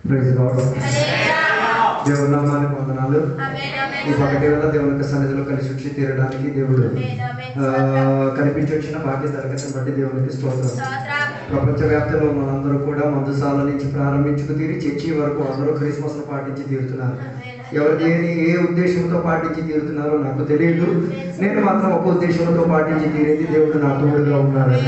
Praise lord. దేవుని నామానికి వందనాలు. ఈ పగటి వేళ దేవుని యొక్క సన్నిధిలో కలిసి వచ్చి తీరడానికి దేవుడు కనిపించి వచ్చిన భాగ్య తరగతిని బట్టి దేవునికి స్తోత్రం. ప్రపంచవ్యాప్తంలో మనందరూ కూడా మందుసాల నుంచి ప్రారంభించుకు తీరి చర్చి వరకు అందరూ క్రిస్మస్ పాటించి తీరుతున్నారు. ఎవరు ఏ ఉద్దేశంతో పాటించి తీరుతున్నారో నాకు తెలియదు. నేను మాత్రం ఒక ఉద్దేశంతో పాటించి తీరేది దేవుడు నా తోడుగా ఉన్నాడు.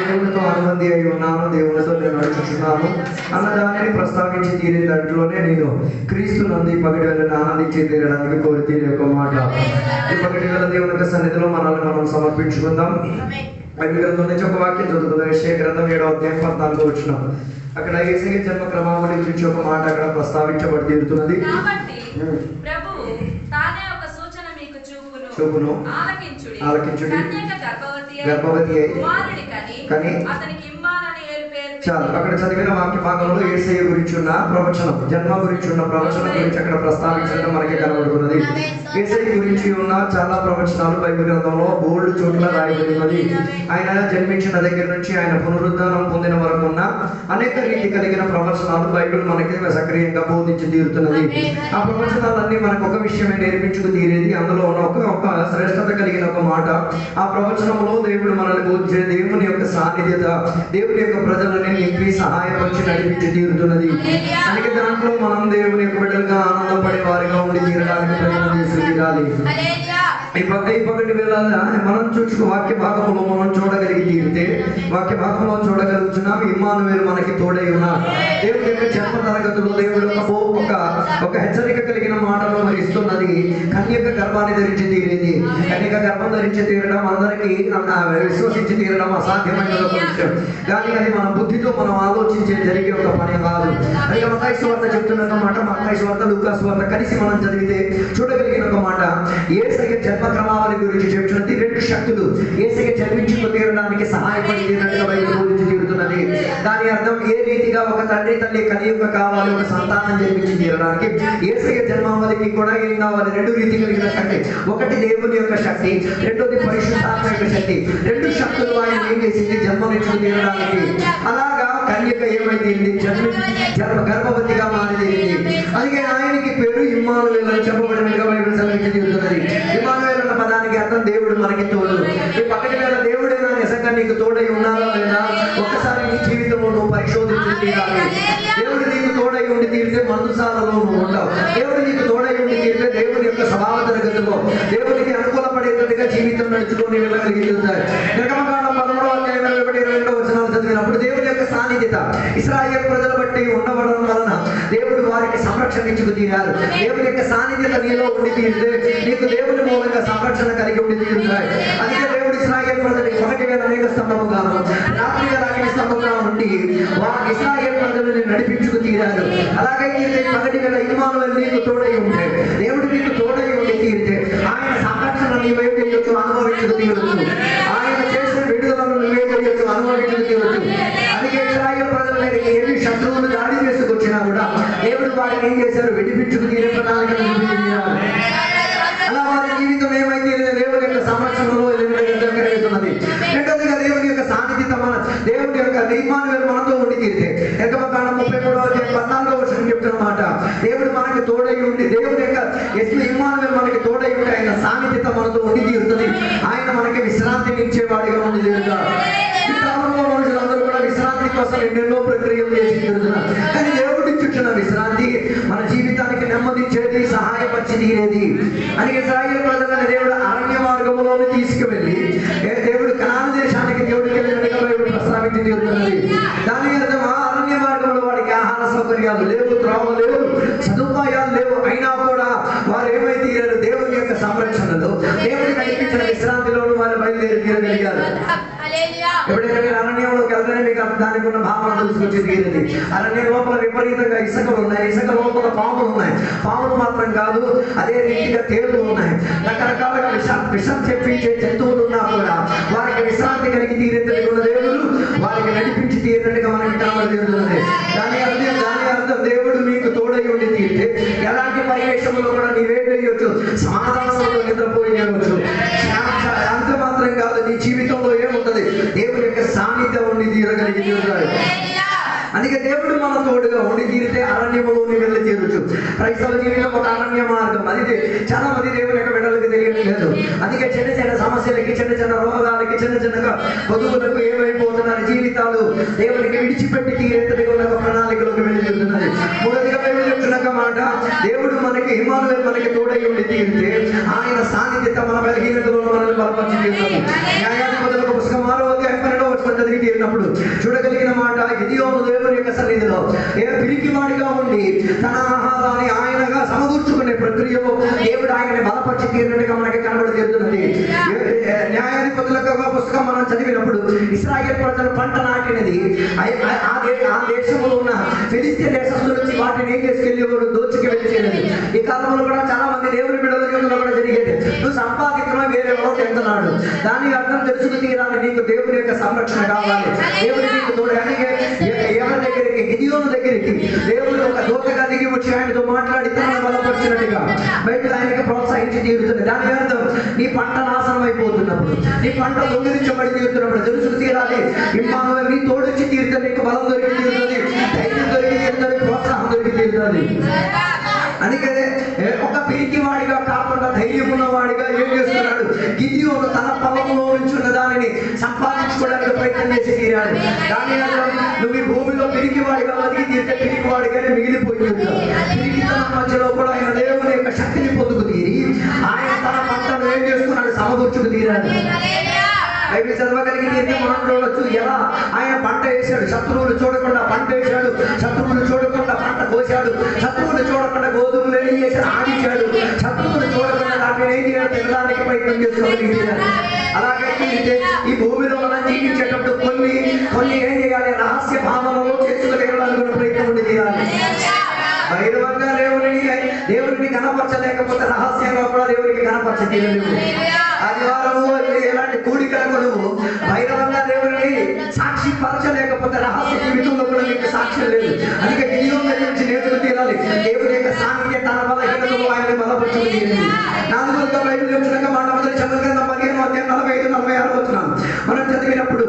దేవునితో అనుబంధి అయి ఉన్నాను, దేవునితో నేను నడుచుతున్నాను అన్న దానిని ప్రస్తావించి తీరే దాంట్లోనే నేను క్రీస్తు నందు ఈ పగటి వేళ ఆనందించి తీరడానికి కోరి తీరే ఒక మాట. ఈ పగటి వేళ దేవుని యొక్క సన్నిధిలో మనల్ని మనం సమర్పించుకుందాం. బైబిల్ గ్రంథం నుంచి ఒక వాక్యం చదువుకుందాం. యెషయా గ్రంథం 7వ అధ్యాయం 14వ వచనం. అక్కడ యేసయ్య జన్మ క్రమావళి గురించి ఒక మాట అక్కడ ప్రస్తావించబడి తీరుతున్నది. చూపును ఆలకించుడి, గర్భవతి కానీ చాలు. అక్కడ చదివిన వాక్య భాగంలో యేసయ్య గురించి ఉన్న ప్రవచనం, జన్మ గురించి ఉన్న ప్రవచనం గురించి అక్కడ ప్రస్తావించడం మనకి కనబడుతున్నది. యేసయ్య గురించి ఉన్న చాలా ప్రవచనాలు బైబిల్ గ్రంథంలో బోల్డ్ చోట్ల రాయబడినది. ఆయన జన్మించిన దగ్గర నుంచి ఆయన పునరుద్ధానం పొందిన వరకు ఉన్న అనేక రీతి కలిగిన ప్రవచనాలు బైబిల్ మనకి సక్రియంగా బోధించి తీరుతున్నది. ఆ ప్రవచనాలన్నీ మనకు ఒక విషయమే నేర్పించుకు తీరేది. అందులో ఉన్న ఒక శ్రేష్టత కలిగిన ఒక మాట, ఆ ప్రవచనంలో దేవుడు మనల్ని బోధించే దేవుని యొక్క సాన్నిధ్యత, దేవుని యొక్క ప్రజలని నింపి సహాయపరిచి నడిపించి తీరుతున్నది. అందుకే దాంట్లో మనం దేవుని యొక్క బిడ్డలుగా ఆనందపడే వారిగా ఉండి తీరడానికి ప్రయత్నం చేసి తీరాలి. ఈ పగటి వేళ మనం వాక్య భాగంలో మనం చూడగలిగి తీరితే, వాక్య భాగంలో చూడగలుగుతున్నాం ఇమ్మానుయేలు మనకి తోడై ఉన్నారు. దేవుని యొక్క జన్మ తరగతులు దేవుడు ఒక హెచ్చరిక కలిగిన మాటలు మరి ఇస్తున్నది. కన్యక గర్భాన్ని ధరించి తీరేది. కన్యక గర్భం ధరించి తీరడం అందరికీ విశ్వసించి తీరడం అసాధ్యమైన ఒక విషయం. కానీ అది మన బుద్ధితో మనం ఆలోచించే జరిగే ఒక పని కాదు. అది మత్తయి సువార్త చెప్తున్న మాట, మత్తయి సువార్త లూకా సువార్త కలిసి మనం చదివితే చూడగలిగిన ఒక మాట. యేసయ్య జన్మ క్రమావళి గురించి చెప్తున్నది. రెండు శక్తులు యేసయ్య జన్మించుకు తీరడానికి సహాయపడి తీరినట్టుగా బైబిల్ బోధించి తీరుతున్నది. దాని అర్థం ఏ రీతిగా ఒక తండ్రి తల్లి కలియుగ కావాలి, ఒక సంతానం జన్మించి తీరడానికి యేసయ్య జన్మావళికి కూడా ఏం కావాలి? రెండు రీతి కలిగిన శక్తి. ఒకటి దేవుని యొక్క శక్తి, రెండోది పరిశుద్ధాత్మ యొక్క శక్తి. రెండు శక్తులు ఆయన ఏం చేసింది? జన్మనిచ్చుకు తీరడానికి. అలాగా కన్యక ఏమైంది? గర్భవతిగా మారింది. అందుకే ఆయనకి పేరు ఇమ్మానుయేలు అని చెప్పబడినట్టుగా బైబిల్ సెలవించి తీరుతున్నది. ఇమ్మానుయేలు అన్న పదానికి అర్థం దేవుడు మనకి తోడు. ఈ పక్కటి వేళ దేవుడైనా నిజంగా నీకు తోడై ఉన్నారా లేదా ఒక్కసారి నీ జీవితంలో నువ్వు పరిశోధించి తీరాలి. దేవుడు నీకు తోడై ఉండి తీరితే మందుసాలలో నువ్వు ఉండవు. దేవుడు నీకు తోడై ఉండి తీరితే దేవుని యొక్క స్వభావ తరగతిలో దేవునికి అనుకూలపడేటట్టుగా జీవితం నడుచుకొని వెళ్ళగలిగి తీరుతాయి. నిర్గమకాండం 13వ అధ్యాయం 22వ వచనాలు చదివినప్పుడు దేవుని యొక్క సాన్నిధ్యత ఇశ్రాయేలు ప్రజల బట్టి ఉండవడం వలన దేవుడు వారికి సంరక్షణ ఇచ్చుకు తీరారు. దేవుని యొక్క సాన్నిధ్యత నీలో ఉండి తీరితే నీకు దేవుని మూలంగా సంరక్షణ కలిగి ఉండి తీరుతాయి. అందుకే దేవుడు ఇశ్రాయేలు ప్రజలకు పగటి వేళ మేఘ స్తంభముగాను, రాత్రి వేళ అగ్ని స్తంభముగా ఉండి వారి ఇశ్రాయేలు ప్రజలను నడిపించుకు తీరారు. అలాగే పగటి వేళ ఇమ్మానుయేలు నీకు తోడై ఉంటే, దేవుడు నీకు తోడై ఉండి తీరితే ఆయన సంరక్షణ నీవే చేయొచ్చు, అనుభవించుకు తీరొచ్చు. ఆయన చేసే విడుదలను నువ్వే చేయొచ్చు, అనుభవించుకు తీరొచ్చు. అందుకే ఇశ్రాయేలు ప్రజల మీద ఎన్ని శత్రువులు దాడి చేసుకొచ్చినా కూడా దేవుడు వారిని ఏం చేశారు? విడిపించుకు తీరే ప్రణాళిక. అలా వారి జీవితం ఏమైతే దేవుని యొక్క సంరక్షణలో జరుగుతున్నది. రెండోదిగా దేవుని యొక్క సాన్నిధ్యత, మన దేవుని యొక్క ఇమ్మానుయేలు మనతో ఉండి తీరితే నిర్గమకాండం 33వ అధ్యాయం 14వ వచనం చెప్తున్నమాట. దేవుడు మనకి తోడై ఉండి, దేవుని యొక్క ఇమ్మానుయేలు మనకి తోడై ఉండి ఆయన సాన్నిధ్యత మనతో ఉండి తీరుతుంది. ఆయన మనకి విశ్రాంతిని ఇచ్చేవాడిగా ఉండి తీరుతారు. ఈ కాలంలో మనుషులందరూ కూడా విశ్రాంతి కోసం ఎన్నెన్నో ప్రక్రియలు చేసి తీరుతున్నారు. కానీ దేవుడి చుట్టూ విశ్రాంతి మన జీవితానికి నెమ్మదించేది, సహాయపరిచి తీరేది. అని ఇశ్రాయేలు ప్రజలను దేవుడు అరణ్య మార్గంలోనే తీసుకువెళ్ళి దేవుడు కనాను దేశానికి దేవుడికి వెళ్ళినట్టుగా బైబిల్ ప్రస్తావించి తీరుతున్నది. దాని అర్థం ఆ అరణ్య మార్గంలో వాడికి ఆహార సౌకర్యాలు లేవు, త్రోవ లేవు, సదుపాయాలు లేవు. అయినా కూడా వారు ఏమైతే తీరారు? దేవుని యొక్క సంరక్షణలో, దేవుడి కల్పించిన విశ్రాంతిలోనూ వారు బయలుదేరి తీరగలిగారు. ఎప్పుడైతే మీరు అరణ్యంలోకి వెళ్తేనే మీకు దానికి ఉన్న భావన తీసుకొచ్చి తీరేది. అరణ్యం లోపల విపరీతంగా ఇసుకలు ఉన్నాయి, ఇసుక లోపల పాములు ఉన్నాయి. పాములు మాత్రం కాదు, అదే రీతిగా తేళ్లు ఉన్నాయి. రకరకాలుగా విషం చెప్పించే జంతువులు ఉన్నా కూడా వారికి విశ్రాంతి కలిగి తీరేటట్టుగా దేవుడు వారికి నడిపించి తీరేటట్టుగా మనకి కనబడి తీరుతున్నది. దాని అర్థం దేవుడు మీకు తోడై ఉండి తీరితే ఎలాంటి పరివేశంలో కూడా నీవే చేయొచ్చు, సమాధానంలో నిద్రపోయేయవచ్చు. అంత మాత్రం కాదు, నీ జీవితంలో ఏముంటది? దేవుని యొక్క సాన్నిధ్యం ఉండి తీరగలిగి తీరుతాడు. అందుకే దేవుడు మన తోడుగా ఉండి తీరితే అరణ్యములోని వెళ్ళి తీరచ్చు. క్రైస్తవ జీవితం ఒక అరణ్య మార్గం. అది చాలా మంది దేవుని యొక్క బిడ్డలకు తెలియట్లేదు. అందుకే చిన్న చిన్న సమస్యలకి, చిన్న చిన్న రోగాలకి, చిన్న చిన్నగా వధువులకు ఏమైపోతున్నారు జీవితాలు దేవునికి విడిచిపెట్టి తీరేత దేవుని యొక్క ప్రణాళికలోకి వెళ్ళి తీరుతున్నది. మూడోదిగా బైబిల్ చెప్తున్న మాట, దేవుడు మనకి ఇమ్మానుయేలు మనకి తోడై ఉండి తీరితే ఆయన సాన్నిధ్యత మన బలహీనతలో మనల్ని బలపరిచి తీరుతుంది. న్యాయాధిపతులకు పుస్తకం 6వ అధ్యాయం 12వ వచనం చదివి తీరినప్పుడు చూడగలిగిన మాట, గిదెయోను దేవుని యొక్క సన్నిధిలో పిరికివాడిగా ఉండి తన ఆహారాన్ని ఆయనగా సమకూర్చుకునే ప్రక్రియలో దేవుడు ఆయన్ని బలపరిచి తీరినట్టుగా మనకి కనబడి తీరుతున్నది. న్యాయాధిపతులకు పుస్తకం మనం చదివినప్పుడు ఇశ్రాయేలు ప్రజలు పంట నాటినది ఆ దేశంలో ఉన్న ఫిలిష్తీయ దేశస్తుల నుంచి వాటిని ఏం చేసుకెళ్ళేవాడు, దోచుకు వెళ్ళేది. ఈ కాలంలో కూడా చాలా మంది దేవుని బిడ్డల జీవితంలో కూడా జరిగేది. నువ్వు సంపాదించడం వేరే ఎవరో తింటున్నాడు, దానికి అర్థం తెలుసుకు తీరాలి. నీకు దేవుని యొక్క సంరక్షణ కావాలి, దేవుడి నీకు తోడు. ఎవరి దగ్గరికి, గిదెయోను దగ్గరికి దేవుడు ఒక దూతగా దిగి వచ్చి ఆయనతో మాట్లాడి తనను బలపరిచినట్టుగా బైబిల్ ఆయనకి ప్రోత్సహించి తీరుతుంది. దాని అర్థం నీ పంట నాశనం అయిపోతున్నప్పుడు, నీ పంట దొంగిలించబడి తీరుతున్నప్పుడు తెలుసుకు తీరాలి. ఇమ్మానుయేలు నీ తోడొచ్చి తీరుతుంది, నీకు బలం దొరికి తీరుతుంది, ధైర్యం దొరికి తీరుతుంది, ప్రోత్సాహం దొరికి తీరుతుంది. అందుకే ఒక పిరికివాడిగా కాకుండా ధైర్యం ఉన్నవాడిగా ఏం చేస్తున్నాడు, గిదెయోను తన పొలంలో నుంచి ఉన్న దానిని సంపాదించుకోవడానికి ప్రయత్నం చేసి తీరాడు. దాని నువ్వు ఈ భూమిలో పిరికివాడిగా బతికి తీరితే పిరికివాడిగానే మిగిలిపోయి పిరికితనం మధ్యలో కూడా ఆయన దేవుని యొక్క శక్తిని పొందుకు తీరి ఆయన తన పంటను ఏం చేసుకున్నాడు, సమకూర్చుకు తీరాడు. బైబిల్ చదవగలిగి మాట్లాడవచ్చు ఎలా ఆయన పంట వేశాడు, శత్రువులు చూడకుండా పంట వేశాడు, శత్రువులు చూడకుండా పంట కోశాడు, శత్రువులు చూడకుండా గోధుమలు ఏం చేశాడు, ఆడించాడు, శత్రువులు చూడకుండా దాన్ని ఏం చేయాలి, తినడానికి ప్రయత్నం చేసుకోగలిగాడు. అలాగే ఈ భూమిలో మనం జీవించేటప్పుడు కొన్ని ఏం చేయాలి, రహస్య భావనలో చేసుకోగలగాలని కూడా ప్రయత్నం ఉండి చేయాలి. బహిరంగంగా దేవుడిని కనపరచలేకపోతే రహస్యంగా కూడా దేవుడికి కనపరచ తీరలేవు. ఆదివారము ఎలాంటి కూడికలకు నువ్వు బహిరంగంగా దేవుడిని సాక్షి పరచలేకపోతే రహస్య జీవితంలో కూడా నీకు సాక్ష్యం లేదు. అందుకే గిదెయోను దగ్గర నుంచి నేర్చుకు తీరాలి. దేవుడి యొక్క సాన్నిధ్యం తన బలహీనతలో ఆయన్ని బలపరచుకు తీరింది. 4వ బైబిల్ చెప్తున్న మాట మొదటి సమగ్రంగా 15వ అధ్యాయం 45-46 వచనం మనం చదివినప్పుడు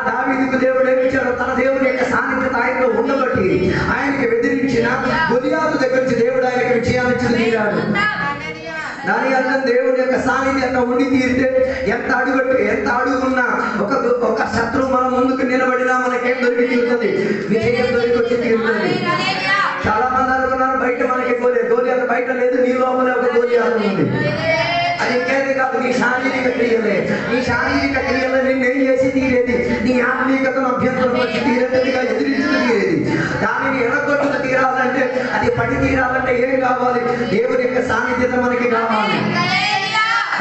దావీదుకు దేవుడు ఏమిచ్చాడు, తన దేవుని యొక్క సాన్నిధ్యత ఆయనలో ఉండబట్టి ఆయనకి బెదిరించిన గొలియాతు దగ్గర నుంచి దేవుడు ఆయనకి విజయాన్ని తీరాడు. దాని అర్థం దేవుడి యొక్క సాన్నిధ్యంగా ఉండి తీరితే ఎంత అడుగున్నా ఒక శత్రువు మన ముందుకు నిలబడినా మనకేం దొరికి తీరుతుంది, విజయం దొరికి వచ్చి తీరుతుంది. చాలా మంది అనుకున్నారు బయట మనకి గోలియాతు బయట లేదు, నీ లోపలే ఒక గోలియాతు ఉంది. అది ఇంకేది కాదు, నీ శారీరక క్రియలే. నీ శారీరక క్రియలు నిన్నేం చేసి తీరేది, నీ ఆత్మీయతను అభ్యంతరం వచ్చి తీరేదిగా ఎదిరించుకు తీరేది. దానిని ఎరగొట్టుకు తీరాలంటే, అది పడి తీరాలంటే ఏం కావాలి, దేవుని యొక్క సాన్నిధ్యత మనకి కావాలి.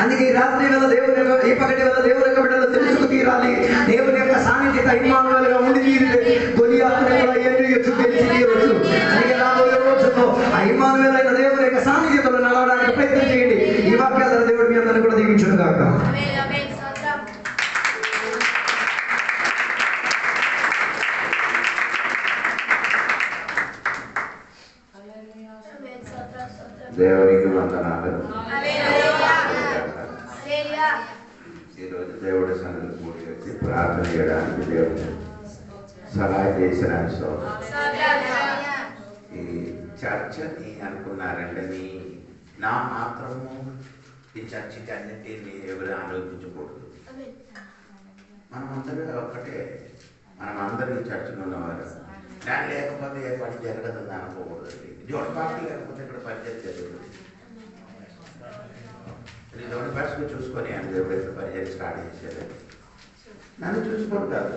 అందుకే ఈ రాత్రి వేళ దేవుని ఈ పగటి వేళ దేవుని యొక్క బిడ్డలు తెలుసుకు తీరాలి. దేవుని యొక్క సాన్నిధ్యత ఇమ్మానుయేలుగా ఉండి తీరితే గొలియాతుని కూడా ఎదురు గెలిచి తీరవచ్చు. అందుకే రాబోయే రోజుల్లో ఆ ఇమ్మానుయేలు అయిన దేవుని యొక్క సాన్నిధ్యతను నడవడానికి ప్రయత్నం చేయండి. ఈ వాక్యాల దేవుడు మీ అందరిని కూడా దీవించును గాక. దేవునికి వందనాలు. ఈరోజు దేవుడి సన్నిధికి కూడి వచ్చి ప్రార్థన చేయడానికి దేవుడు సలహా చేసిన ఈ చర్చని అనుకున్నారంటే నా మాత్రము ఈ చర్చకి అన్నిటినీ ఎవరు ఆలోచించకూడదు. మనమందరూ ఒక్కటే, మనమందరూ ఈ చర్చలో ఉన్నవారు. దాని లేకపోతే ఏ పని జరగదని అనుకోకూడదు. జోడపాటు లేకపోతే ఇక్కడ పనిచేసి జరుగుతుంది. జోడపాటుకు చూసుకొని అని దేవుడు పరిచయం స్టార్ట్ చేసేది. నన్ను చూసుకోడు కాదు,